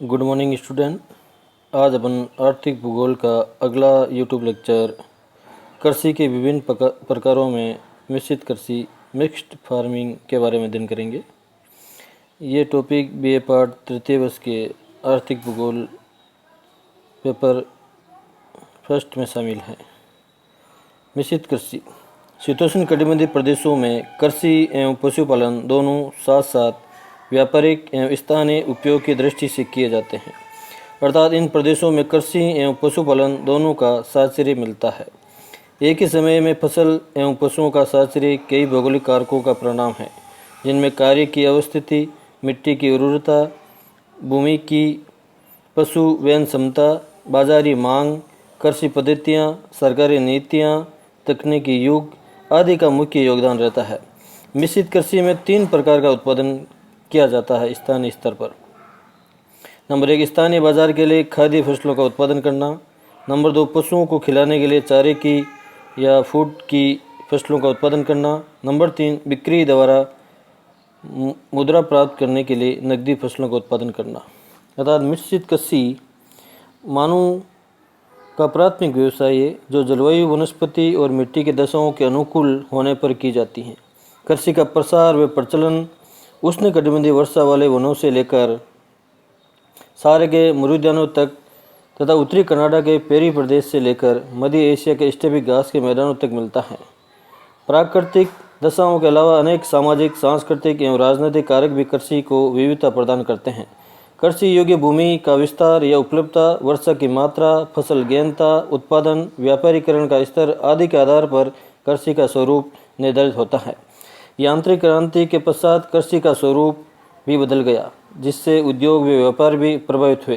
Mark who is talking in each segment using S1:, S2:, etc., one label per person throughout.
S1: Good morning student. आज अपन आर्थिक भूगोल का अगला यूट्यूब लेक्चर कृषि के विभिन्न प्रकारों में मिश्रित कृषि मिक्स्ड फार्मिंग के बारे में अध्ययन करेंगे। ये टॉपिक बीए पार्ट तृतीय वर्ष के आर्थिक भूगोल पेपर फर्स्ट में शामिल है। मिश्रित कृषि शीतोष्ण कटिबंधीय प्रदेशों में कृषि एवं पशुपालन दोनों साथ साथ व्यापारिक एवं स्थानीय उपयोग की दृष्टि से किए जाते हैं, अर्थात इन प्रदेशों में कृषि एवं पशुपालन दोनों का साहचर्य मिलता है। एक ही समय में फसल एवं पशुओं का साहचर्य कई भौगोलिक कारकों का परिणाम है, जिनमें कार्य की अवस्थिति, मिट्टी की उर्वरता, भूमि की पशु वहन क्षमता, बाजारी मांग, कृषि पद्धतियाँ, सरकारी नीतियाँ, तकनीकी युग आदि का मुख्य योगदान रहता है। मिश्रित कृषि में 3 प्रकार का उत्पादन किया जाता है स्थानीय स्तर पर। नंबर 1, स्थानीय बाजार के लिए खाद्य फसलों का उत्पादन करना। नंबर 2, पशुओं को खिलाने के लिए चारे की या फूड की फसलों का उत्पादन करना। नंबर 3, बिक्री द्वारा मुद्रा प्राप्त करने के लिए नकदी फसलों का उत्पादन करना। अर्थात मिश्रित कृषि मानव का प्राथमिक व्यवसाय है, जो जलवायु, वनस्पति और मिट्टी के दशाओं के अनुकूल होने पर की जाती हैं। कृषि का प्रसार व प्रचलन उष्णकटिबंधीय वर्षा वाले वनों से लेकर सारे के मरुद्यानों तक तथा उत्तरी कनाडा के पेरी प्रदेश से लेकर मध्य एशिया के स्टेपी घास के मैदानों तक मिलता है। प्राकृतिक दशाओं के अलावा अनेक सामाजिक, सांस्कृतिक एवं राजनीतिक कारक भी कृषि को विविधता प्रदान करते हैं। कृषि योग्य भूमि का विस्तार या उपलब्धता, वर्षा की मात्रा, फसल गहनता, उत्पादन, व्यापारीकरण का स्तर आदि के आधार पर कृषि का स्वरूप निर्धारित होता है। यांत्रिक क्रांति के पश्चात कृषि का स्वरूप भी बदल गया, जिससे उद्योग व व्यापार भी प्रभावित हुए।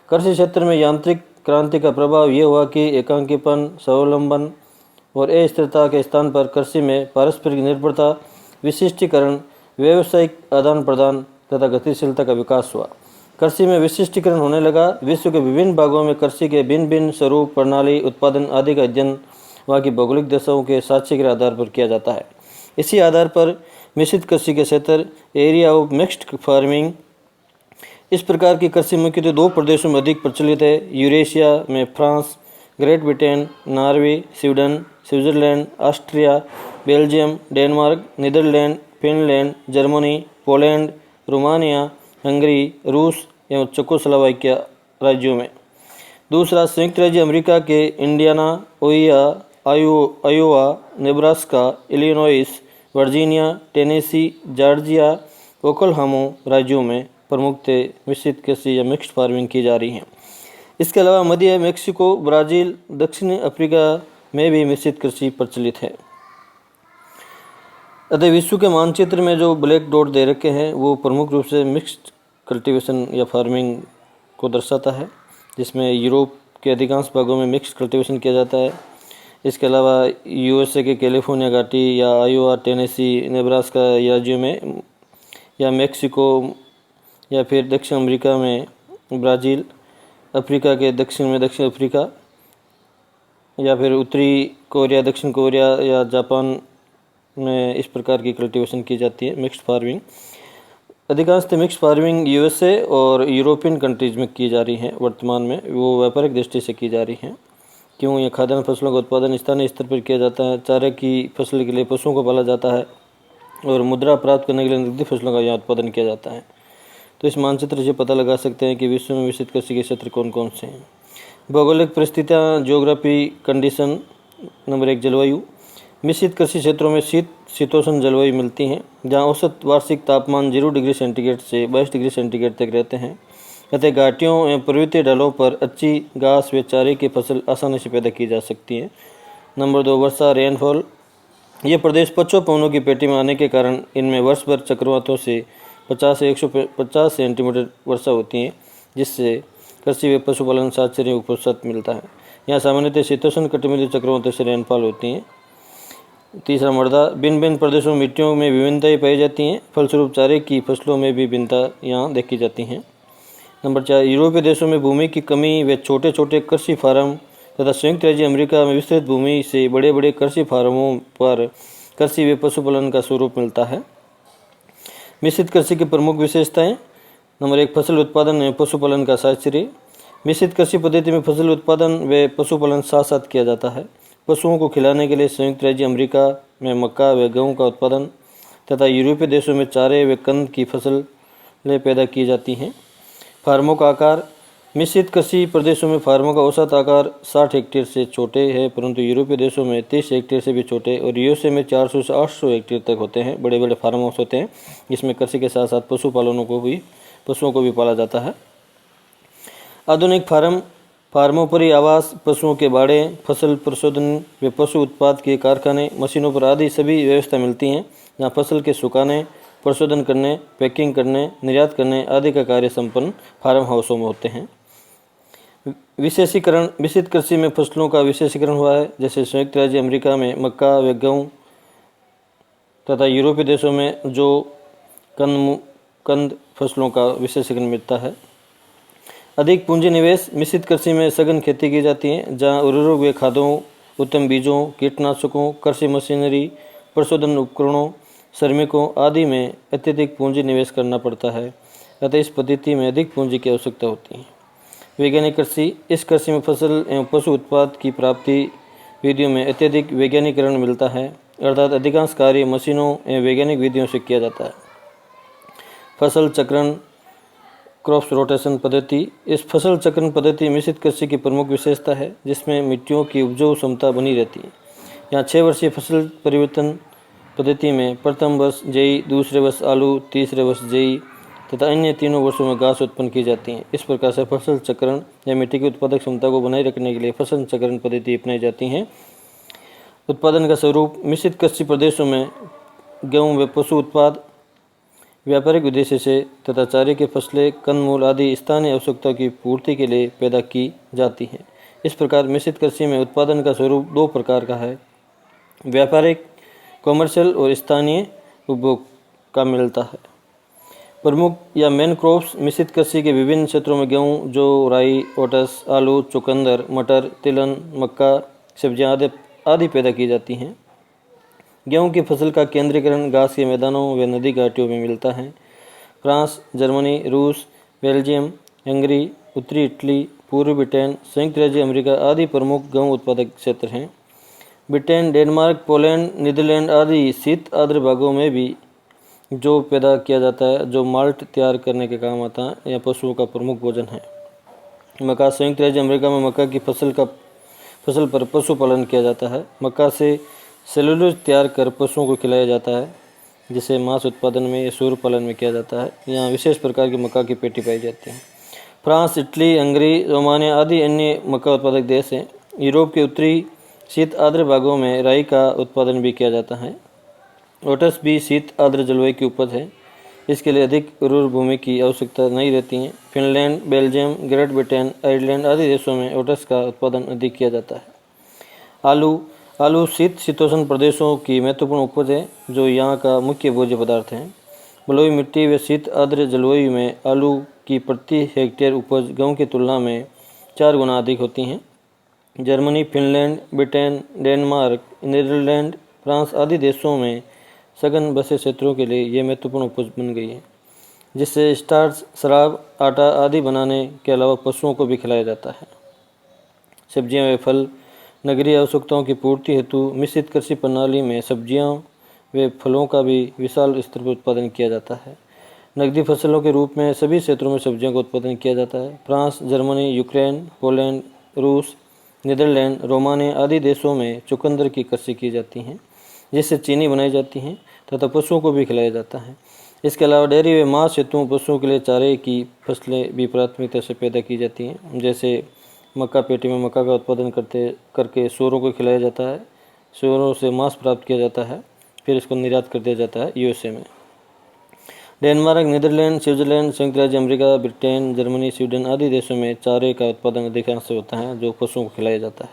S1: कृषि क्षेत्र में यांत्रिक क्रांति का प्रभाव यह हुआ कि एकांकीपन, स्वावलंबन और अस्थिरता के स्थान पर कृषि में पारस्परिक निर्भरता, विशिष्टीकरण, व्यावसायिक आदान प्रदान तथा गतिशीलता का विकास हुआ। कृषि में विशिष्टीकरण होने लगा। विश्व के विभिन्न भागों में कृषि के भिन्न भिन्न स्वरूप, प्रणाली, उत्पादन आदि का अध्ययन वहाँ की भौगोलिक दशाओं के साक्ष्य के आधार पर किया जाता है। इसी आधार पर मिश्रित कृषि के क्षेत्र, एरिया ऑफ मिक्स्ड फार्मिंग। इस प्रकार की कृषि मुख्यतः 2 प्रदेशों में अधिक प्रचलित है। यूरेशिया में France, Great Britain, Norway, Sweden, Switzerland, Austria, Belgium, Denmark, Netherlands, Finland, Germany, Poland, Romania, Hungary, रूस एवं चेकोस्लोवाकिया राज्यों में। दूसरा, संयुक्त राज्य अमेरिका के Indiana, Iowa, Nebraska, Illinois, Virginia, Tennessee, Georgia, Oklahoma राज्यों में प्रमुखतः मिश्रित कृषि या मिक्स्ड फार्मिंग की जा रही है। इसके अलावा मध्य मेक्सिको, ब्राज़ील, दक्षिणी अफ्रीका में भी मिश्रित कृषि प्रचलित है। अतः विश्व के मानचित्र में जो ब्लैक डॉट दे रखे हैं वो प्रमुख रूप से मिक्स्ड कल्टीवेशन या फार्मिंग को दर्शाता है, जिसमें यूरोप के अधिकांश भागों में मिक्स्ड कल्टीवेशन किया जाता है। इसके अलावा यूएसए के कैलिफोर्निया घाटी या आयोवा, टेनेसी, नेब्रास्का राज्यों में, या मेक्सिको या फिर दक्षिण अमेरिका में ब्राज़ील, अफ्रीका के दक्षिण में दक्षिण अफ्रीका, या फिर उत्तरी कोरिया, दक्षिण कोरिया या जापान में इस प्रकार की कल्टीवेशन की जाती है मिक्स्ड फार्मिंग। अधिकांशतः मिक्स्ड फार्मिंग यूएसए और यूरोपियन कंट्रीज़ में की जा रही है। वर्तमान में वो व्यापारिक दृष्टि से की जा रही हैं। क्यों? ये खाद्यान्न फसलों का उत्पादन स्थानीय स्तर पर किया जाता है, चारे की फसल के लिए पशुओं को पाला जाता है और मुद्रा प्राप्त करने के लिए नकदी फसलों का यहाँ उत्पादन किया जाता है। तो इस मानचित्र से पता लगा सकते हैं कि विश्व में मिश्रित कृषि के क्षेत्र कौन कौन से हैं। भौगोलिक परिस्थितियाँ, ज्योग्राफी कंडीशन। नंबर 1, जलवायु। मिश्रित कृषि क्षेत्रों में शीतोष्ण जलवायु मिलती हैं, जहाँ औसत वार्षिक तापमान 0 डिग्री सेंटीग्रेड से 22 डिग्री सेंटीग्रेड तक रहते हैं। अतः घाटियों एवं पर्वतीय ढालों पर अच्छी घास व चारे की फसल आसानी से पैदा की जा सकती है। नंबर 2, वर्षा, रेनफॉल। ये प्रदेश पश्चिम पवनों की पेटी में आने के कारण इनमें वर्ष भर चक्रवातों से 50 से 150 सेंटीमीटर वर्षा होती है, जिससे कृषि व पशुपालन साहचर्य को प्रोत्साहन मिलता है। यहाँ सामान्यतः शीतोष्ण कटिबंधीय चक्रवातों से रेनफॉल होती है। तीसरा, मृदा। भिन्न भिन्न प्रदेशों में मिट्टियों में विभिन्नताएं पाई जाती हैं, फलस्वरूप चारे की फसलों में भी भिन्नता यहाँ देखी जाती हैं। नंबर 4, यूरोपीय देशों में भूमि की कमी व छोटे छोटे कृषि फार्म तथा संयुक्त राज्य अमेरिका में विस्तृत भूमि से बड़े बड़े कृषि फार्मों पर कृषि व पशुपालन का स्वरूप मिलता है। मिश्रित कृषि की प्रमुख विशेषताएं। नंबर 1, फसल उत्पादन एवं पशुपालन का शास्त्रीय। मिश्रित कृषि पद्धति में फसल उत्पादन व पशुपालन साथ साथ किया जाता है। पशुओं को खिलाने के लिए संयुक्त राज्य अमेरिका में मक्का व गेहूं का उत्पादन तथा यूरोपीय देशों में चारे व कंद की फसलें पैदा की जाती हैं। फार्मों का आकार। मिश्रित कृषि प्रदेशों में फार्मों का औसत आकार 60 हेक्टेयर से छोटे है, परंतु यूरोपीय देशों में 30 हेक्टेयर से भी छोटे और यूएसए में 400 से 800 हेक्टेयर तक होते हैं। बड़े बड़े फार्म हाउस होते हैं जिसमें कृषि के साथ साथ पशुओं को भी पाला जाता है। आधुनिक फार्मों पर ही आवास, पशुओं के बाड़े, फसल प्रशोधन व पशु उत्पाद के कारखाने, मशीनों पर आदि सभी व्यवस्था मिलती हैं, जहाँ फसल के सुखाने, प्रशोधन करने, पैकिंग करने, निर्यात करने आदि का कार्य संपन्न फार्म हाउसों में होते हैं। विशेषीकरण। मिश्रित कृषि में फसलों का विशेषीकरण हुआ है, जैसे संयुक्त राज्य अमेरिका में मक्का व गेहूं तथा यूरोपीय देशों में जो कंद फसलों का विशेषीकरण मिलता है। अधिक पूंजी निवेश। मिश्रित कृषि में सघन खेती की जाती है, जहां उर्वरक व खादों, उत्तम बीजों, कीटनाशकों, कृषि मशीनरी, प्रशोधन उपकरणों, श्रमिकों आदि में अत्यधिक पूंजी निवेश करना पड़ता है, अतः इस पद्धति में अधिक पूंजी की आवश्यकता होती है। वैज्ञानिक कृषि। इस कृषि में फसल एवं पशु उत्पाद की प्राप्ति विधियों में अत्यधिक वैज्ञानिकरण मिलता है, अर्थात अधिकांश कार्य मशीनों एवं वैज्ञानिक विधियों से किया जाता है। फसल चक्रण, क्रॉप रोटेशन पद्धति। इस फसल चक्रण पद्धति मिश्रित कृषि की प्रमुख विशेषता है, जिसमें मिट्टियों की उपजाऊ क्षमता बनी रहती है। यहाँ 6 वर्षीय फसल परिवर्तन पद्धति में प्रथम वर्ष जई, दूसरे वर्ष आलू, तीसरे वर्ष जई तथा अन्य तीनों वर्षों में घास उत्पन्न की जाती है। इस प्रकार से फसल चक्रण या मिट्टी की उत्पादक क्षमता को बनाए रखने के लिए फसल चक्रण पद्धति अपनाई जाती है। उत्पादन का स्वरूप। मिश्रित कृषि प्रदेशों में गेहूं व पशु उत्पाद व्यापारिक उद्देश्य से तथा चारे के फसलें, कंदमूल आदि स्थानीय आवश्यकताओं की पूर्ति के लिए पैदा की जाती हैं। इस प्रकार मिश्रित कृषि में उत्पादन का स्वरूप 2 प्रकार का है, व्यापारिक कॉमर्शियल और स्थानीय उपभोग का मिलता है। प्रमुख या मेन क्रॉप्स। मिश्रित कृषि के विभिन्न क्षेत्रों में गेहूं, जौ, राई, ओट्स, आलू, चुकंदर, मटर, तिलहन, मक्का, सब्जियां आदि पैदा की जाती हैं। गेहूं की फसल का केंद्रीकरण घास के मैदानों व नदी घाटियों में मिलता है। फ्रांस, जर्मनी, रूस, बेल्जियम, हंगरी, उत्तरी इटली, पूर्वी ब्रिटेन, संयुक्त राज्य अमेरिका आदि प्रमुख गेहूं उत्पादक क्षेत्र हैं। ब्रिटेन, डेनमार्क, पोलैंड, नीदरलैंड आदि शीत आर्द्र भागों में भी जो पैदा किया जाता है, जो माल्ट तैयार करने के काम आता है, यह पशुओं का प्रमुख भोजन है। मक्का। संयुक्त राज्य अमेरिका में मक्का की फसल पर पशुपालन किया जाता है। मक्का से सेलुलोज तैयार कर पशुओं को खिलाया जाता है, जिसे मांस उत्पादन में या सूर पालन में किया जाता है। यहाँ विशेष प्रकार की मक्का की पेटी पाई जाती है। फ्रांस, इटली, हंगरी, रोमानिया आदि अन्य मक्का उत्पादक देश हैं। यूरोप के उत्तरी शीत आर्द्र भागों में राई का उत्पादन भी किया जाता है। ओट्स भी शीत आर्द्र जलवायु की उपज है, इसके लिए अधिक उर्वर भूमि की आवश्यकता नहीं रहती है। Finland, Belgium, great Britain, Ireland आदि देशों में ओट्स का उत्पादन अधिक किया जाता है। आलू शीतोष्ण प्रदेशों की महत्वपूर्ण उपज है, जो यहाँ का मुख्य भोज्य पदार्थ है। बलुई मिट्टी व शीत आर्द्र जलवायु में आलू की प्रति हेक्टेयर उपज गेहूं की तुलना में 4 गुना अधिक होती हैं। Germany, Finland, Britain, Denmark, Netherlands, France आदि देशों में सघन बसे क्षेत्रों के लिए ये महत्वपूर्ण उपज बन गई है, जिससे स्टार्च, शराब, आटा आदि बनाने के अलावा पशुओं को भी खिलाया जाता है। सब्जियां व फल। नगरीय आवश्यकताओं की पूर्ति हेतु मिश्रित कृषि प्रणाली में सब्जियां व फलों का भी विशाल स्तर पर उत्पादन किया जाता है। नकदी फसलों के रूप में सभी क्षेत्रों में सब्जियों का उत्पादन किया जाता है। फ्रांस, जर्मनी, यूक्रेन, पोलैंड, रूस, नीदरलैंड, रोमानिया आदि देशों में चुकंदर की कृषि की जाती है, जिससे चीनी बनाई जाती है तथा पशुओं को भी खिलाया जाता है। इसके अलावा डेयरी व मांस हेतु पशुओं के लिए चारे की फसलें भी प्राथमिकता से पैदा की जाती हैं, जैसे मक्का पेटी में मक्का का उत्पादन करके सूअरों को खिलाया जाता है। सूअरों से मांस प्राप्त किया जाता है, फिर इसको निर्यात कर दिया जाता है यूएसए में। डेनमार्क, नीदरलैंड, स्विट्जरलैंड, संयुक्त राज्य अमेरिका, ब्रिटेन, जर्मनी, स्वीडन आदि देशों में चारे का उत्पादन अधिकांश से होता है, जो पशुओं को खिलाया जाता है।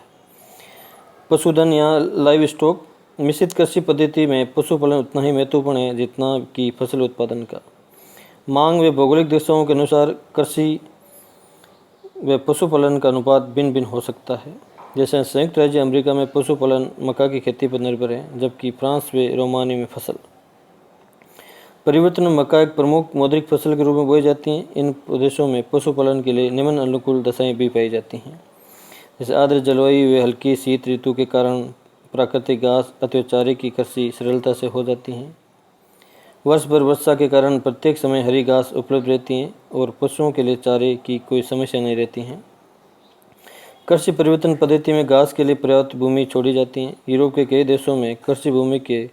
S1: पशुधन या लाइव स्टॉक। मिश्रित कृषि पद्धति में पशुपालन उतना ही महत्वपूर्ण है जितना कि फसल उत्पादन का। मांग व भौगोलिक दशाओं के अनुसार कृषि व पशुपालन का अनुपात भिन्न भिन्न हो सकता है। जैसे संयुक्त राज्य अमेरिका में पशुपालन मक्का की खेती पर निर्भर है, जबकि फ्रांस व रोमानिया में फसल। परिवर्तन मक्का एक प्रमुख मौद्रिक फसल के रूप में बोई जाती हैं। इन प्रदेशों में पशुपालन के लिए निम्न अनुकूल दशाएं भी पाई जाती हैं, जैसे आर्द्र जलवायु व हल्की शीत ऋतु के कारण प्राकृतिक घास अथवा चारे की कृषि सरलता से हो जाती हैं। वर्ष भर वर्षा के कारण प्रत्येक समय हरी घास उपलब्ध रहती हैं और पशुओं के लिए चारे की कोई समस्या नहीं रहती है। कृषि परिवर्तन पद्धति में घास के लिए पर्याप्त भूमि छोड़ी जाती है। यूरोप के कई देशों में कृषि भूमि के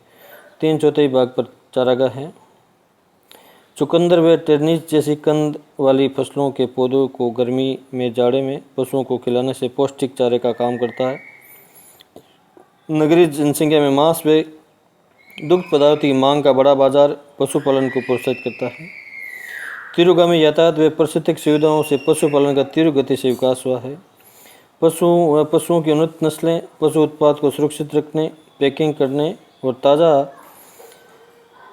S1: 3/4 भाग पर चारागाह है। चुकंदर व टेरनीज जैसी कंद वाली फसलों के पौधों को गर्मी में जाड़े में पशुओं को खिलाने से पौष्टिक चारे का काम करता है। नगरीय जनसंख्या में मांस व दुग्ध पदार्थ की मांग का बड़ा बाजार पशुपालन को प्रोत्साहित करता है। तीव्रगामी यातायात व पारिस्थितिक सुविधाओं से पशुपालन का तीव्र गति से विकास हुआ है। पशुओं की उन्नत नस्लें पशु उत्पाद को सुरक्षित रखने, पैकिंग करने और ताज़ा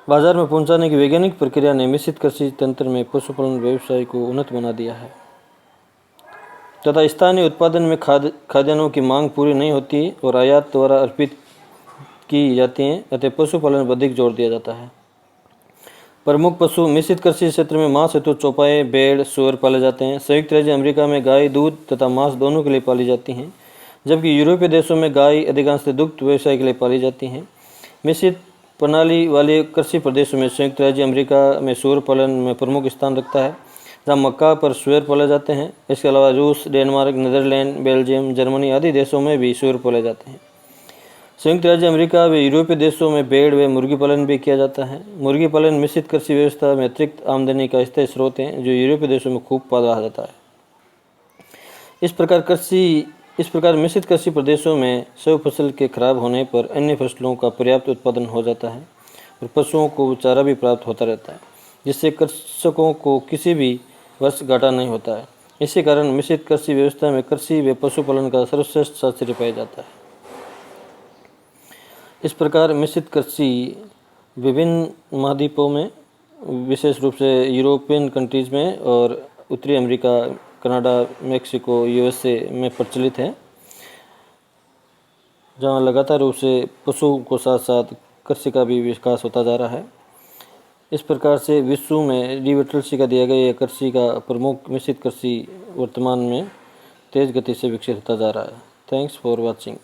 S1: बाजार में पहुंचाने की वैज्ञानिक प्रक्रिया ने मिश्रित कृषि तंत्र में पशुपालन व्यवसाय को उन्नत बना दिया है तथा स्थानीय उत्पादन में खाद्यान्नों की मांग पूरी नहीं होती और आयात द्वारा अर्पित की जाती हैं, अतः पशुपालन पर अधिक जोर दिया जाता है। प्रमुख पशु मिश्रित कृषि क्षेत्र में मांस हेतु चौपाए, भेड़, सूअर पाले जाते हैं। संयुक्त राज्य अमेरिका में गाय दूध तथा मांस दोनों के लिए पाली जाती हैं, जबकि यूरोपीय देशों में गाय अधिकांशतः दुग्ध व्यवसाय के लिए पाली जाती हैं। मिश्रित प्रणाली वाले कृषि प्रदेशों में संयुक्त राज्य अमेरिका में सूअर पालन में प्रमुख स्थान रखता है, जहाँ मक्का पर सूअर पाले जाते हैं। इसके अलावा रूस, डेनमार्क, नीदरलैंड, बेल्जियम, जर्मनी आदि देशों में भी सूअर पाले जाते हैं। संयुक्त राज्य अमेरिका व यूरोपीय देशों में भेड़ व मुर्गी पालन भी किया जाता है। मुर्गी पालन मिश्रित कृषि व्यवस्था में अतिरिक्त आमदनी का स्थायी स्रोत है, जो यूरोपीय देशों में खूब पाला जाता है। इस प्रकार मिश्रित कृषि प्रदेशों में सब फसल के खराब होने पर अन्य फसलों का पर्याप्त उत्पादन हो जाता है और पशुओं को चारा भी प्राप्त होता रहता है, जिससे कृषकों को किसी भी वर्ष घाटा नहीं होता है। इसी कारण मिश्रित कृषि व्यवस्था में कृषि व पशुपालन का सर्वश्रेष्ठ साहचर्य पाया जाता है। इस प्रकार मिश्रित कृषि विभिन्न महाद्वीपों में, विशेष रूप से यूरोपियन कंट्रीज़ में और उत्तरी अमेरिका, कनाडा, मेक्सिको, यूएसए में प्रचलित है, जहाँ लगातार रूप से पशु को साथ साथ कृषि का भी विकास होता जा रहा है। इस प्रकार से विश्व में डीवेटरसी का दिया गया कृषि का प्रमुख मिश्रित कृषि वर्तमान में तेज़ गति से विकसित होता जा रहा है। Thanks for watching.